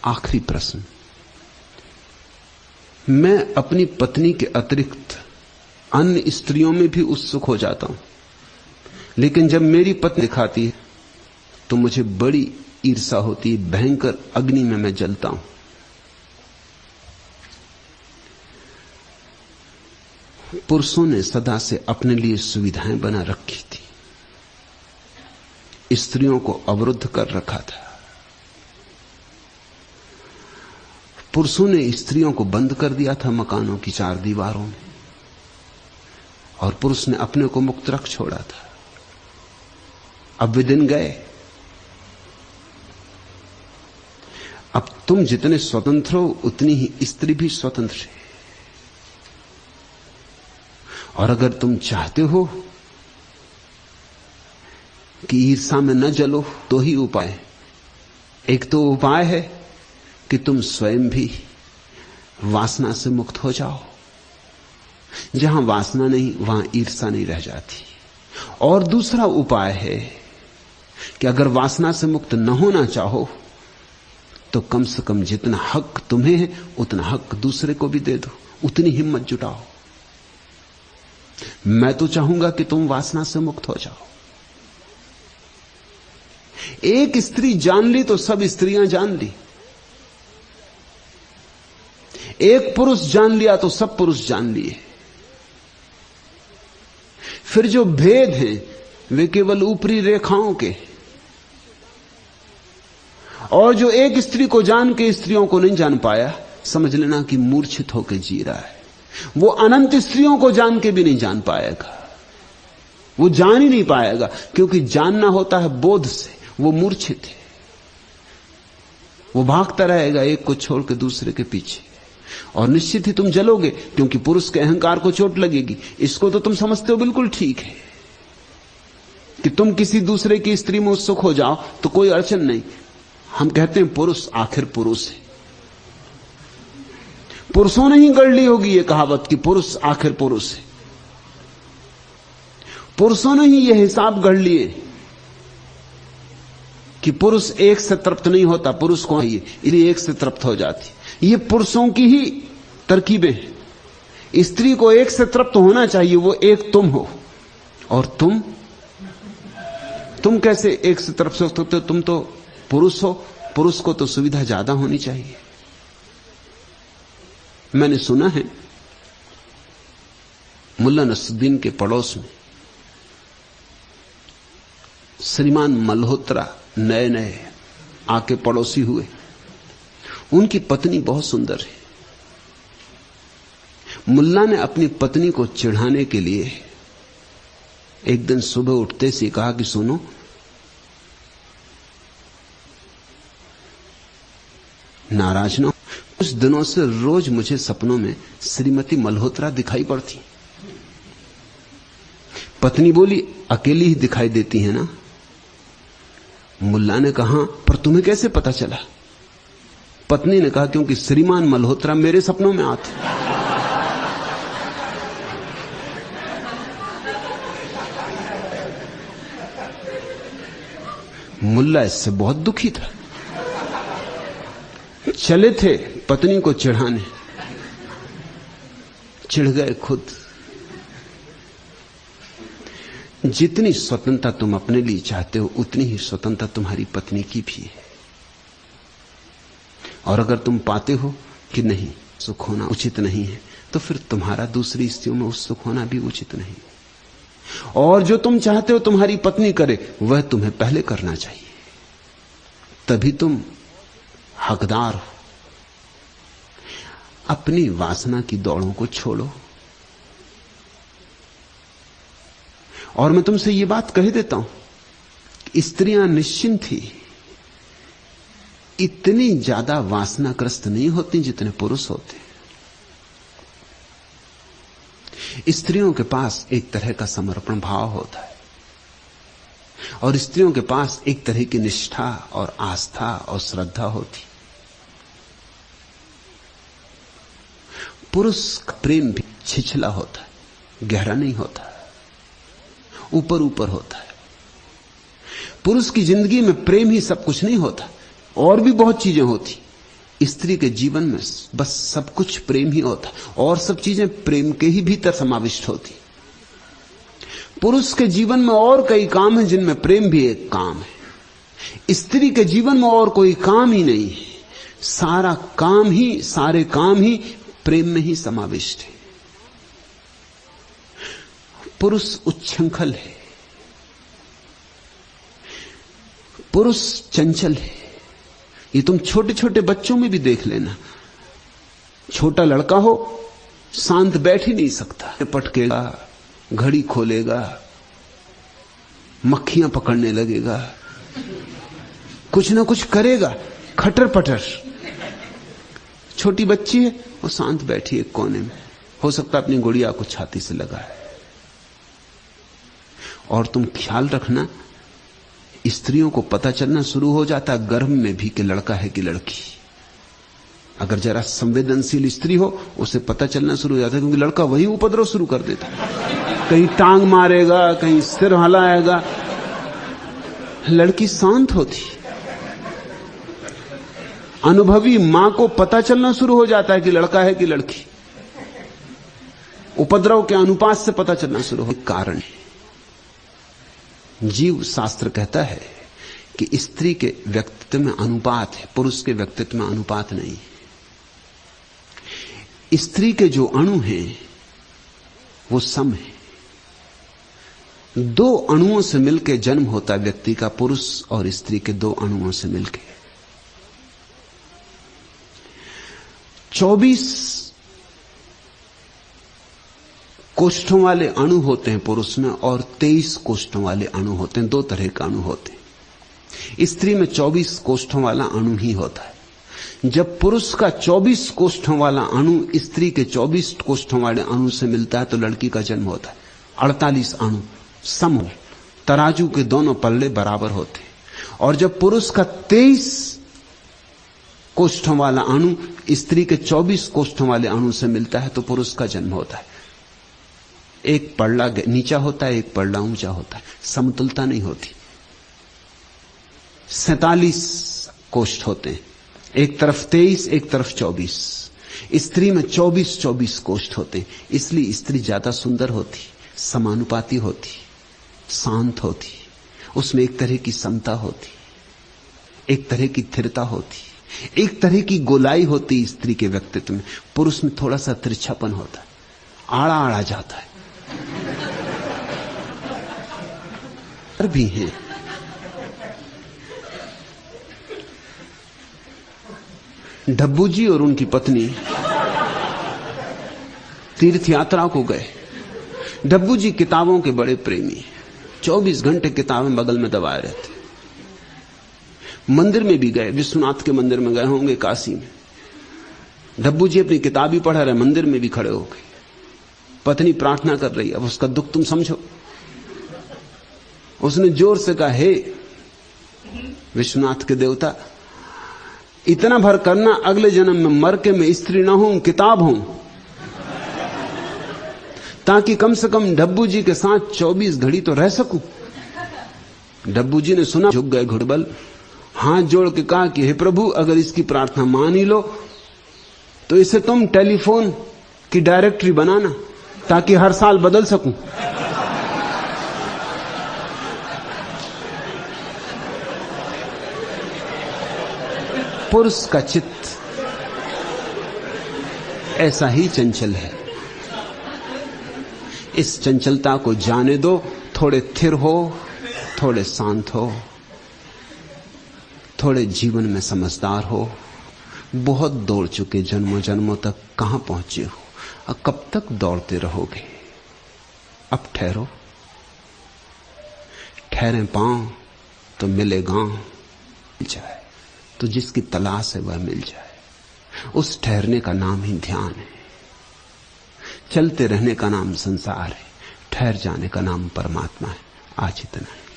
आखिरी प्रश्न, मैं अपनी पत्नी के अतिरिक्त अन्य स्त्रियों में भी उत्सुक हो जाता हूं, लेकिन जब मेरी पत्नी दिखाती है तो मुझे बड़ी ईर्ष्या होती है, भयंकर अग्नि में मैं जलता हूं। पुरुषों ने सदा से अपने लिए सुविधाएं बना रखी थी, स्त्रियों को अवरुद्ध कर रखा था। पुरुषों ने स्त्रियों को बंद कर दिया था मकानों की 4 दीवारों में, और पुरुष ने अपने को मुक्त रख छोड़ा था। अब वे दिन गए। अब तुम जितने स्वतंत्र हो उतनी ही स्त्री भी स्वतंत्र है। और अगर तुम चाहते हो कि ईर्ष्या में न जलो तो ही उपाय, एक तो उपाय है कि तुम स्वयं भी वासना से मुक्त हो जाओ। जहां वासना नहीं वहां ईर्ष्या नहीं रह जाती। और दूसरा उपाय है कि अगर वासना से मुक्त न होना चाहो तो कम से कम जितना हक तुम्हें है उतना हक दूसरे को भी दे दो, उतनी हिम्मत जुटाओ। मैं तो चाहूंगा कि तुम वासना से मुक्त हो जाओ। एक स्त्री जान ली तो सब स्त्रियां जान ली, एक पुरुष जान लिया तो सब पुरुष जान लिए। फिर जो भेद हैं वे केवल ऊपरी रेखाओं के, और जो एक स्त्री को जान के स्त्रियों को नहीं जान पाया, समझ लेना कि मूर्छित होकर जी रहा है। वो अनंत स्त्रियों को जान के भी नहीं जान पाएगा, वो जान ही नहीं पाएगा, क्योंकि जानना होता है बोध से। वो मूर्छित है, वो भागता रहेगा एक को छोड़ के दूसरे के पीछे, और निश्चित ही तुम जलोगे, क्योंकि पुरुष के अहंकार को चोट लगेगी। इसको तो तुम समझते हो बिल्कुल ठीक है कि तुम किसी दूसरे की स्त्री में उत्सुक हो जाओ तो कोई अड़चन नहीं। हम कहते हैं पुरुष आखिर पुरुष है। पुरुषों ने ही गढ़ ली होगी ये कहावत कि पुरुष आखिर पुरुष है। पुरुषों ने ही ये हिसाब गढ़ लिए कि पुरुष एक से तृप्त नहीं होता, पुरुष को चाहिए, इसलिए एक से तृप्त हो जाती। ये पुरुषों की ही तरकीबें हैं। स्त्री को एक से तृप्त होना चाहिए, वो एक तुम हो, और तुम कैसे एक से तृप्त हो सकते हो? तुम तो पुरुष हो, पुरुष को तो सुविधा ज्यादा होनी चाहिए। मैंने सुना है मुल्ला नसरुद्दीन के पड़ोस में श्रीमान मल्होत्रा नए नए आके पड़ोसी हुए। उनकी पत्नी बहुत सुंदर है। मुल्ला ने अपनी पत्नी को चिढ़ाने के लिए एक दिन सुबह उठते से कहा कि सुनो, नाराज ना, कुछ दिनों से रोज मुझे सपनों में श्रीमती मल्होत्रा दिखाई पड़ती। पत्नी बोली, अकेली ही दिखाई देती है ना? मुल्ला ने कहा, पर तुम्हें कैसे पता चला? पत्नी ने कहा, क्योंकि श्रीमान मल्होत्रा मेरे सपनों में आते। मुल्ला इससे बहुत दुखी था। चले थे पत्नी को चिढ़ाने, चिढ़ गए खुद। जितनी स्वतंत्रता तुम अपने लिए चाहते हो उतनी ही स्वतंत्रता तुम्हारी पत्नी की भी है। और अगर तुम पाते हो कि नहीं, सुख होना उचित नहीं है, तो फिर तुम्हारा दूसरी स्त्रियों में उत्सुक होना भी उचित नहीं। और जो तुम चाहते हो तुम्हारी पत्नी करे, वह तुम्हें पहले करना चाहिए, तभी तुम हकदार हो। अपनी वासना की दौड़ों को छोड़ो। और मैं तुमसे ये बात कह देता हूं कि स्त्रियां निश्चिंत ही इतनी ज्यादा वासनाग्रस्त नहीं होती जितने पुरुष होते। स्त्रियों के पास एक तरह का समर्पण भाव होता है, और स्त्रियों के पास एक तरह की निष्ठा और आस्था और श्रद्धा होती। पुरुष का प्रेम भी छिछला होता है, गहरा नहीं होता, ऊपर ऊपर होता है। पुरुष की जिंदगी में प्रेम ही सब कुछ नहीं होता, और भी बहुत चीजें होती, स्त्री के जीवन में बस सब कुछ प्रेम ही होता, और सब चीजें प्रेम के ही भीतर समाविष्ट होती। पुरुष के जीवन में और कई काम हैं जिनमें प्रेम भी एक काम है। स्त्री के जीवन में और कोई काम ही नहीं है, सारे काम ही प्रेम में ही समाविष्ट है। पुरुष उच्छृंखल है, पुरुष चंचल है। ये तुम छोटे छोटे बच्चों में भी देख लेना। छोटा लड़का हो, शांत बैठ ही नहीं सकता, पटकेगा, घड़ी खोलेगा, मक्खियां पकड़ने लगेगा, कुछ ना कुछ करेगा, खटर पटर। छोटी बच्ची है, वो शांत बैठी है कोने में, हो सकता अपनी गुड़िया को छाती से लगाए। और तुम ख्याल रखना, स्त्रियों को पता चलना शुरू हो जाता है गर्भ में भी कि लड़का है कि लड़की। अगर जरा संवेदनशील स्त्री हो, उसे पता चलना शुरू हो जाता है, क्योंकि लड़का वही उपद्रव शुरू कर देता, कहीं टांग मारेगा, कहीं सिर हिलाएगा। लड़की शांत होती। अनुभवी मां को पता चलना शुरू हो जाता है कि लड़का है कि लड़की। उपद्रव के अनुपात से पता चलना शुरू हो। कारण है, जीव शास्त्र कहता है कि स्त्री के व्यक्तित्व में अनुपात है, पुरुष के व्यक्तित्व में अनुपात नहीं है। स्त्री के जो अणु हैं वो सम है। दो अणुओं से मिलकर जन्म होता है व्यक्ति का, पुरुष और स्त्री के दो अणुओं से मिलकर। 24 कोष्ठों वाले अणु होते हैं पुरुष में, और 23 कोष्ठों वाले अणु होते हैं। दो तरह के अणु होते हैं। स्त्री में 24 कोष्ठों वाला अणु ही होता है। जब पुरुष का 24 कोष्ठों वाला अणु स्त्री के 24 कोष्ठों वाले अणु से मिलता है तो लड़की का जन्म होता है। 48 अणु सम, तराजू के दोनों पल्ले बराबर होते हैं। और जब पुरुष का 23 कोष्ठों वाला अणु स्त्री के 24 कोष्ठों वाले अणु से मिलता है तो पुरुष का जन्म होता है। एक पल्ला नीचा होता है, एक पल्ला ऊंचा होता है, समतुलता नहीं होती। 47 कोष्ठ होते हैं, एक तरफ 23, एक तरफ 24। स्त्री में 24 कोष्ठ होते हैं, इसलिए स्त्री ज्यादा सुंदर होती, समानुपाती होती, शांत होती, उसमें एक तरह की समता होती, एक तरह की स्थिरता होती, एक तरह की गोलाई होती स्त्री के व्यक्तित्व में। पुरुष में थोड़ा सा तिरछापन होता है, आड़ा आड़ा जाता है। भी है डब्बू जी और उनकी पत्नी तीर्थ यात्रा को गए। डब्बू जी किताबों के बड़े प्रेमी, 24 घंटे किताबें बगल में दबाए रहते। मंदिर में भी गए, विश्वनाथ के मंदिर में गए होंगे काशी में। डब्बू जी अपनी किताब ही पढ़ा रहे, मंदिर में भी खड़े हो गए। पत्नी प्रार्थना कर रही है, अब उसका दुख तुम समझो। उसने जोर से कहा, हे विश्वनाथ के देवता, इतना भर करना, अगले जन्म में मर के मैं स्त्री ना हूं, किताब हूं, ताकि कम से कम डब्बू जी के साथ 24 घड़ी तो रह सकूं। डब्बू जी ने सुना, झुक गए घुटबल, हाथ जोड़ के कहा कि हे प्रभु, अगर इसकी प्रार्थना मान ही लो तो इसे तुम टेलीफोन की डायरेक्टरी बनाना, ताकि हर साल बदल सकूं। पुरुष का चित्त ऐसा ही चंचल है। इस चंचलता को जाने दो, थोड़े स्थिर हो, थोड़े शांत हो, थोड़े जीवन में समझदार हो। बहुत दौड़ चुके जन्मों जन्मों तक, कहां पहुंचे हो, अब कब तक दौड़ते रहोगे? अब ठहरो, ठहरे पांव तो मिले गांव। मिल जाए तो जिसकी तलाश है वह मिल जाए। उस ठहरने का नाम ही ध्यान है। चलते रहने का नाम संसार है, ठहर जाने का नाम परमात्मा है। आज इतना है।